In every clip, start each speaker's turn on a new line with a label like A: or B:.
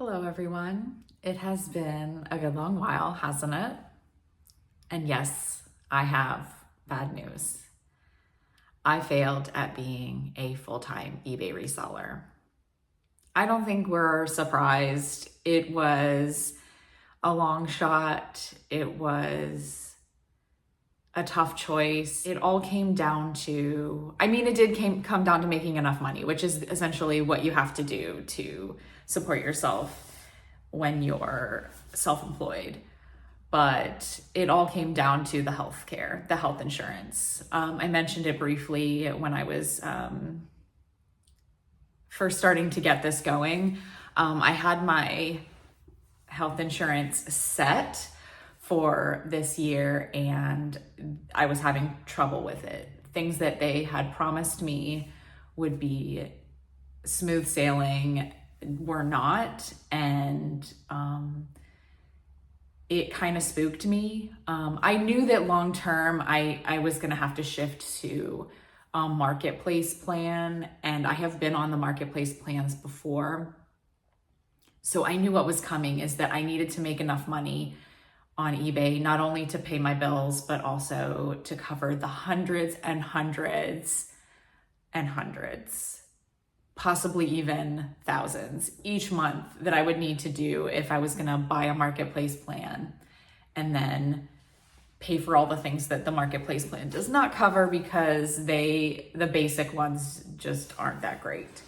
A: Hello, everyone. It has been a good long while, hasn't it? And yes, I have bad news. I failed at being a full-time eBay reseller. I don't think we're surprised. It was a long shot. It was a tough choice. It all came down to, it did come down to making enough money, which is essentially what you have to do to support yourself when you're self-employed. But it all came down to the healthcare, the health insurance. I mentioned it briefly when I was first starting to get this going. I had my health insurance set for this year and I was having trouble with it. Things that they had promised me would be smooth sailing were not, and it kind of spooked me. I knew that long term I was gonna have to shift to a marketplace plan, and I have been on the marketplace plans before. So I knew what was coming, is that I needed to make enough money on eBay, not only to pay my bills, but also to cover the hundreds and hundreds and hundreds, possibly even thousands each month that I would need to do if I was gonna buy a marketplace plan and then pay for all the things that the marketplace plan does not cover because the basic ones just aren't that great.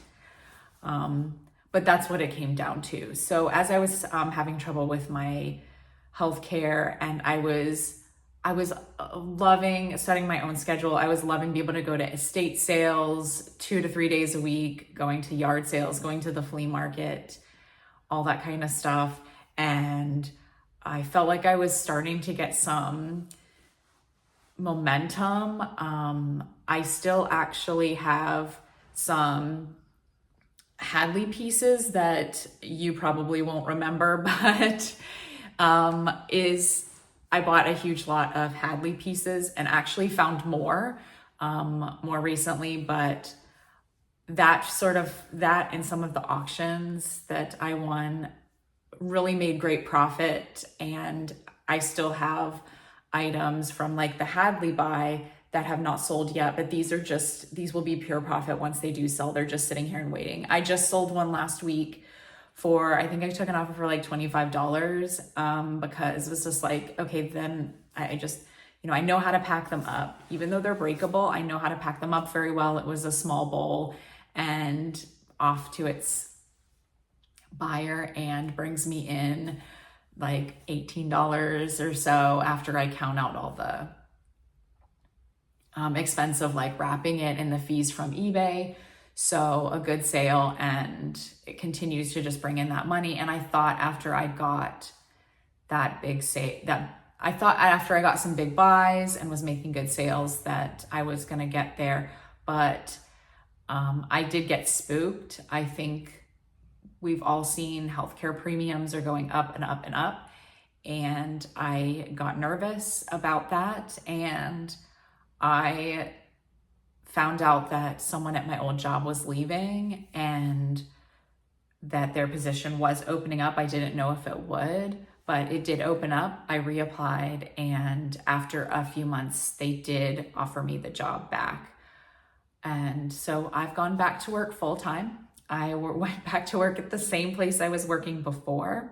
A: But that's what it came down to. So as I was having trouble with my healthcare, and I was loving setting my own schedule. I was loving being able to go to estate sales 2 to 3 days a week, going to yard sales, going to the flea market, all that kind of stuff. And I felt like I was starting to get some momentum. I still actually have some Hadley pieces that you probably won't remember, but I bought a huge lot of Hadley pieces and actually found more recently, but that and some of the auctions that I won really made great profit. And I still have items from like the Hadley buy that have not sold yet, but these will be pure profit once they do sell. They're just sitting here and waiting. I just sold one last week for, I think I took an offer for like $25 because it was just like, okay, then I just, I know how to pack them up. Even though they're breakable, I know how to pack them up very well. It was a small bowl and off to its buyer, and brings me in like $18 or so after I count out all the expense of like wrapping it and the fees from eBay. So a good sale, and it continues to just bring in that money. And I thought after I got that big after I got some big buys and was making good sales that I was gonna get there, but I did get spooked. I think we've all seen healthcare premiums are going up and up and up, and I got nervous about that. And I found out that someone at my old job was leaving and that their position was opening up. I didn't know if it would, but it did open up. I reapplied, and after a few months, they did offer me the job back. And so I've gone back to work full time. I went back to work at the same place I was working before.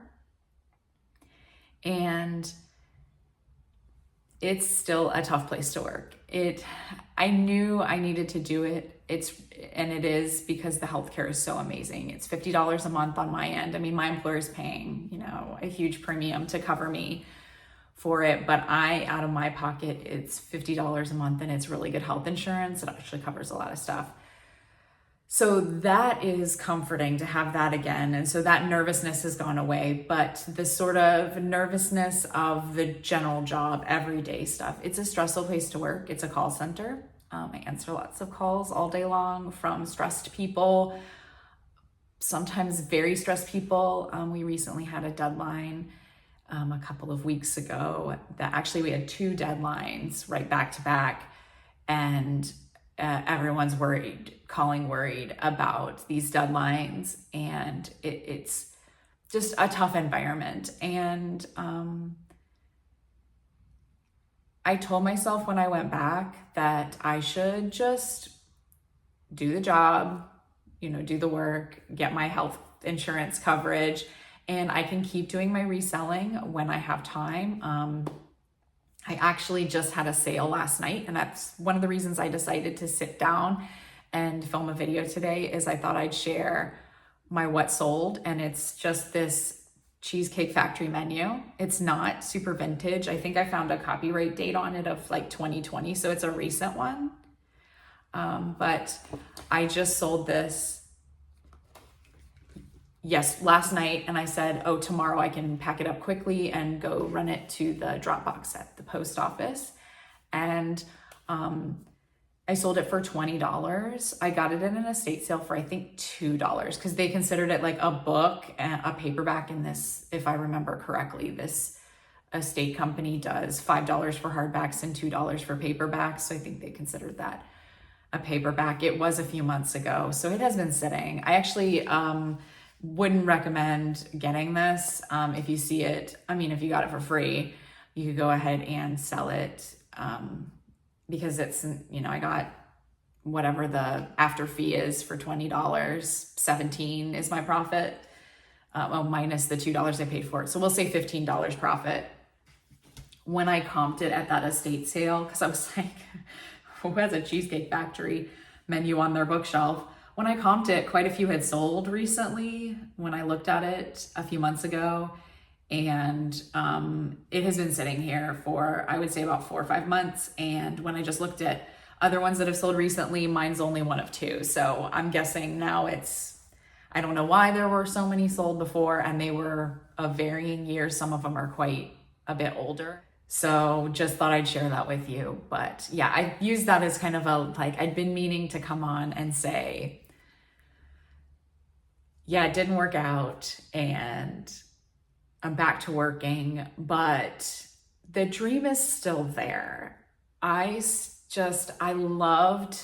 A: And it's still a tough place to work. I knew I needed to do it. It is because the healthcare is so amazing. It's $50 a month on my end. I mean, my employer is paying, a huge premium to cover me for it, but out of my pocket, it's $50 a month, and it's really good health insurance. It actually covers a lot of stuff. So that is comforting to have that again. And so that nervousness has gone away, but the sort of nervousness of the general job, everyday stuff, it's a stressful place to work. It's a call center. I answer lots of calls all day long from stressed people, sometimes very stressed people. We recently had a deadline a couple of weeks ago that actually we had 2 deadlines right back to back, and everyone's worried about these deadlines, and it's just a tough environment. And I told myself when I went back that I should just do the job, do the work, get my health insurance coverage, and I can keep doing my reselling when I have time. I actually just had a sale last night, and that's one of the reasons I decided to sit down and film a video today, is I thought I'd share my what sold, and it's just this Cheesecake Factory menu. It's not super vintage. I think I found a copyright date on it of like 2020, so it's a recent one. But I just sold this, last night, and I said, oh, tomorrow I can pack it up quickly and go run it to the drop box at the post office. And I sold it for $20. I got it in an estate sale for I think $2, because they considered it like a book and a paperback. In this, if I remember correctly, this estate company does $5 for hardbacks and $2 for paperbacks. So I think they considered that a paperback. It was a few months ago, so it has been sitting. I actually wouldn't recommend getting this. If you see it, if you got it for free, you could go ahead and sell it. Because it's, I got whatever the after fee is for $20, $17 is my profit, minus the $2 I paid for it. So we'll say $15 profit. When I comped it at that estate sale, because I was like, who has a Cheesecake Factory menu on their bookshelf? When I comped it, quite a few had sold recently when I looked at it a few months ago. And it has been sitting here for, I would say, about 4 or 5 months. And when I just looked at other ones that have sold recently, mine's only one of 2. So I'm guessing now I don't know why there were so many sold before, and they were of varying years. Some of them are quite a bit older. So just thought I'd share that with you. But yeah, I used that as kind of I'd been meaning to come on and say, yeah, it didn't work out, and I'm back to working, but the dream is still there. I loved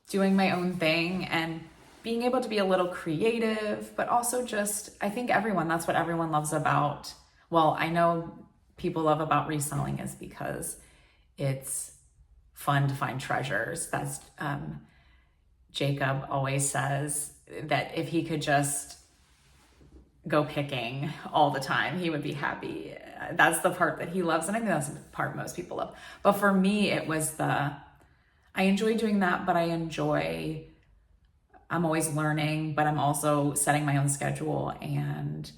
A: doing my own thing and being able to be a little creative, but also I think that's what everyone loves about, I know people love about reselling is because it's fun to find treasures. That's, Jacob always says that if he could just go picking all the time, he would be happy. That's the part that he loves, and I think that's the part most people love. But for me, it was I enjoy doing that, but I'm always learning, but I'm also setting my own schedule and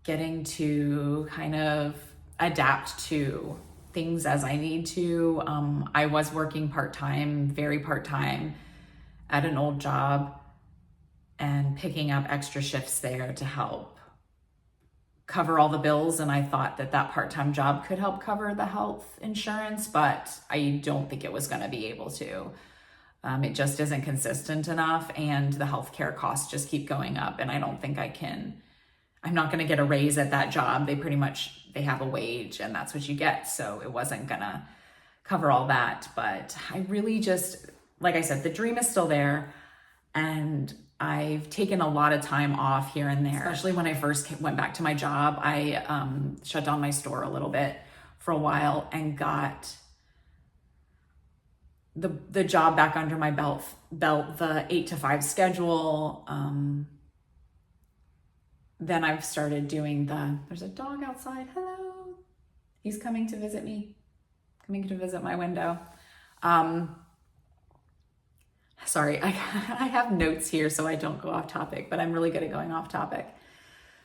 A: getting to kind of adapt to things as I need to. I was working part-time, very part-time at an old job, and picking up extra shifts there to help cover all the bills. And I thought that part-time job could help cover the health insurance, but I don't think it was going to be able to. It just isn't consistent enough, and the healthcare costs just keep going up. And I don't think I'm not going to get a raise at that job. They have a wage, and that's what you get. So it wasn't going to cover all that. But I really just, like I said, the dream is still there. And I've taken a lot of time off here and there, especially when I first went back to my job. I shut down my store a little bit for a while and got the job back under my belt, the 8 to 5 schedule. Then I've started doing there's a dog outside. Hello. He's coming to visit me, coming to visit my window. Sorry, I have notes here so I don't go off topic, but I'm really good at going off topic.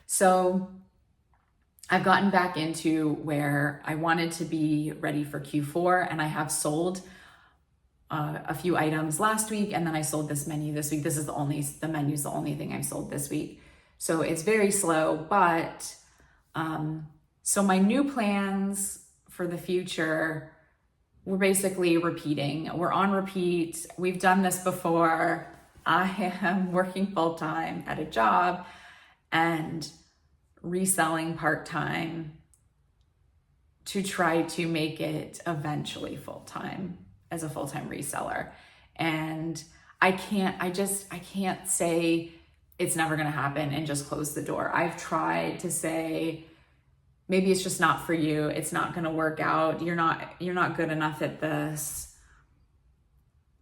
A: So I've gotten back into where I wanted to be ready for Q4, and I have sold a few items last week, and then I sold this menu this week. The menu's the only thing I've sold this week. So it's very slow, but so my new plans for the future, we're basically repeating. We're on repeat. We've done this before. I am working full-time at a job and reselling part-time to try to make it eventually full-time as a full-time reseller. And I can't say it's never going to happen and just close the door. I've tried to say, maybe it's just not for you. It's not going to work out. You're not good enough at this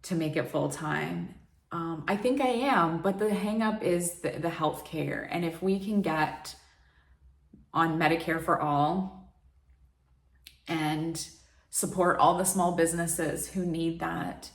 A: to make it full time. I think I am, but the hang up is the health care. And if we can get on Medicare for all and support all the small businesses who need that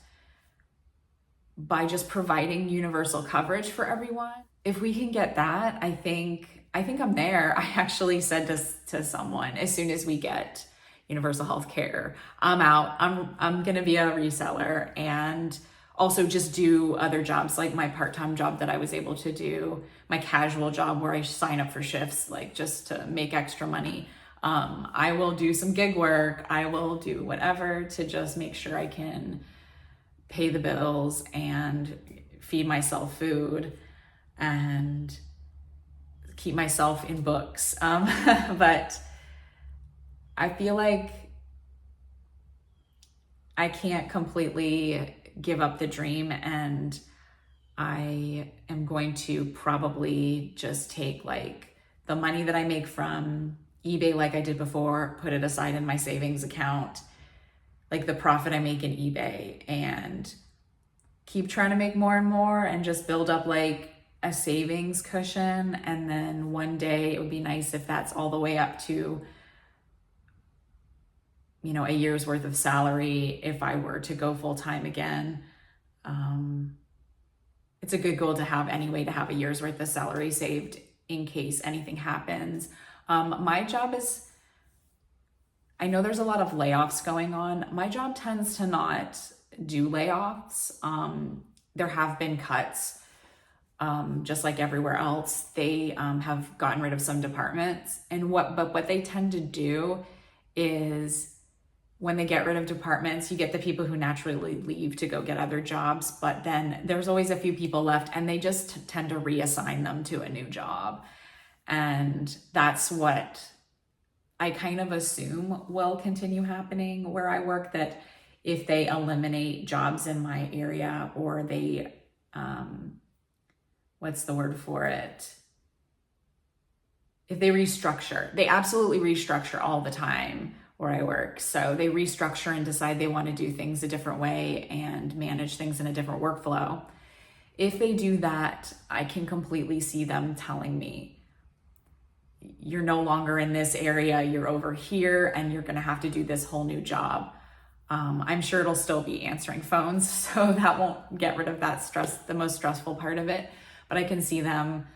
A: by just providing universal coverage for everyone, if we can get that, I think I'm there. I actually said to someone, as soon as we get universal health care, I'm out. I'm going to be a reseller and also just do other jobs, like my part-time job that I was able to do, my casual job where I sign up for shifts, like just to make extra money. I will do some gig work. I will do whatever to just make sure I can pay the bills and feed myself food and keep myself in books. But I feel like I can't completely give up the dream, and I am going to probably just take like the money that I make from eBay, like I did before, put it aside in my savings account, like the profit I make in eBay, and keep trying to make more and more and just build up like a savings cushion. And then one day it would be nice if that's all the way up to, you know, a year's worth of salary if I were to go full time again. It's a good goal to have anyway, to have a year's worth of salary saved in case anything happens. My job is, I know there's a lot of layoffs going on. My job tends to not do layoffs. There have been cuts, just like everywhere else. They have gotten rid of some departments, and what they tend to do is, when they get rid of departments, you get the people who naturally leave to go get other jobs, but then there's always a few people left and they just tend to reassign them to a new job. And that's what I kind of assume will continue happening where I work, that if they eliminate jobs in my area, or they, what's the word for it? If they restructure, they absolutely restructure all the time where I work. So they restructure and decide they want to do things a different way and manage things in a different workflow. If they do that, I can completely see them telling me, you're no longer in this area, you're over here, and you're going to have to do this whole new job. I'm sure it'll still be answering phones, so that won't get rid of that stress, the most stressful part of it. But I can see them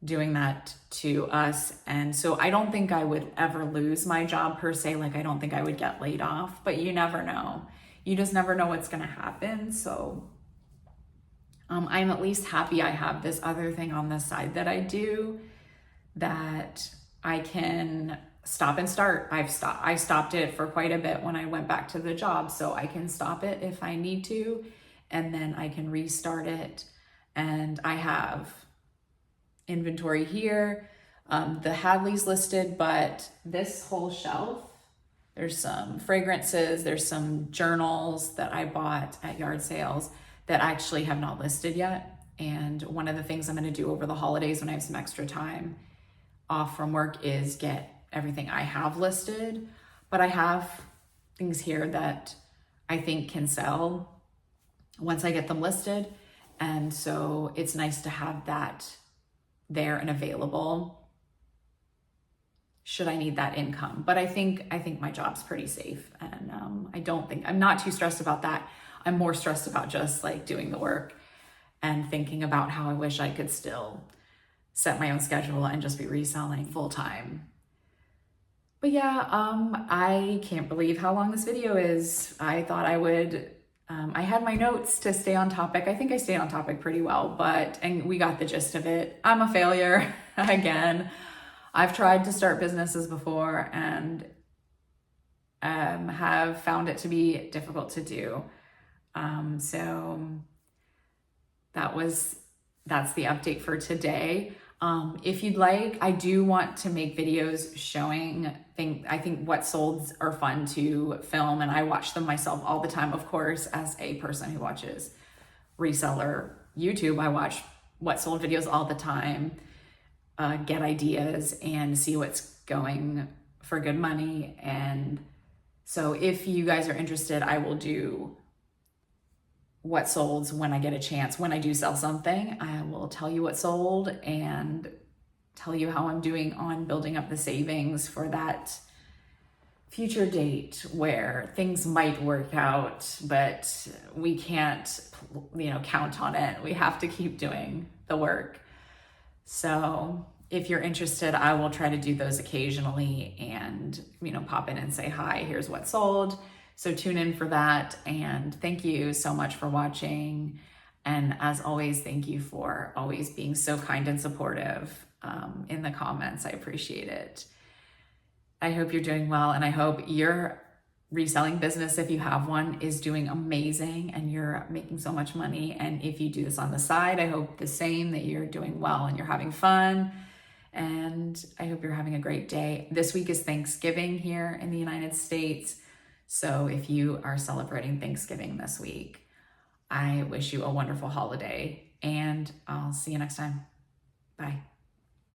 A: doing that to us. And so I don't think I would ever lose my job per se. Like, I don't think I would get laid off, but you never know. You just never know what's going to happen. So I'm at least happy I have this other thing on the side that I do, that I can stop and start. I stopped it for quite a bit when I went back to the job, so I can stop it if I need to, and then I can restart it. And I have inventory here. The Hadley's listed, but this whole shelf, there's some fragrances, there's some journals that I bought at yard sales that I actually have not listed yet. And one of the things I'm going to do over the holidays when I have some extra time off from work is get everything I have listed. But I have things here that I think can sell once I get them listed. And so it's nice to have that there and available should I need that income. But I think my job's pretty safe, and I'm not too stressed about that. I'm more stressed about just like doing the work and thinking about how I wish I could still set my own schedule and just be reselling full time. But yeah, I can't believe how long this video is. I thought I would, I had my notes to stay on topic. I think I stayed on topic pretty well, and we got the gist of it. I'm a failure again. I've tried to start businesses before and have found it to be difficult to do. So that's the update for today. If you'd like, I do want to make videos showing I think what solds are fun to film, and I watch them myself all the time. Of course, as a person who watches reseller YouTube, I watch what sold videos all the time, get ideas and see what's going for good money. And so if you guys are interested, I will do what sold when I get a chance. When I do sell something, I will tell you what sold and tell you how I'm doing on building up the savings for that future date where things might work out, but we can't, count on it. We have to keep doing the work. So if you're interested, I will try to do those occasionally and, pop in and say, hi, here's what sold. So tune in for that. And thank you so much for watching. And as always, thank you for always being so kind and supportive in the comments. I appreciate it. I hope you're doing well, and I hope your reselling business, if you have one, is doing amazing and you're making so much money. And if you do this on the side, I hope the same, that you're doing well and you're having fun. And I hope you're having a great day. This week is Thanksgiving here in the United States. So if you are celebrating Thanksgiving this week, I wish you a wonderful holiday, and I'll see you next time. Bye.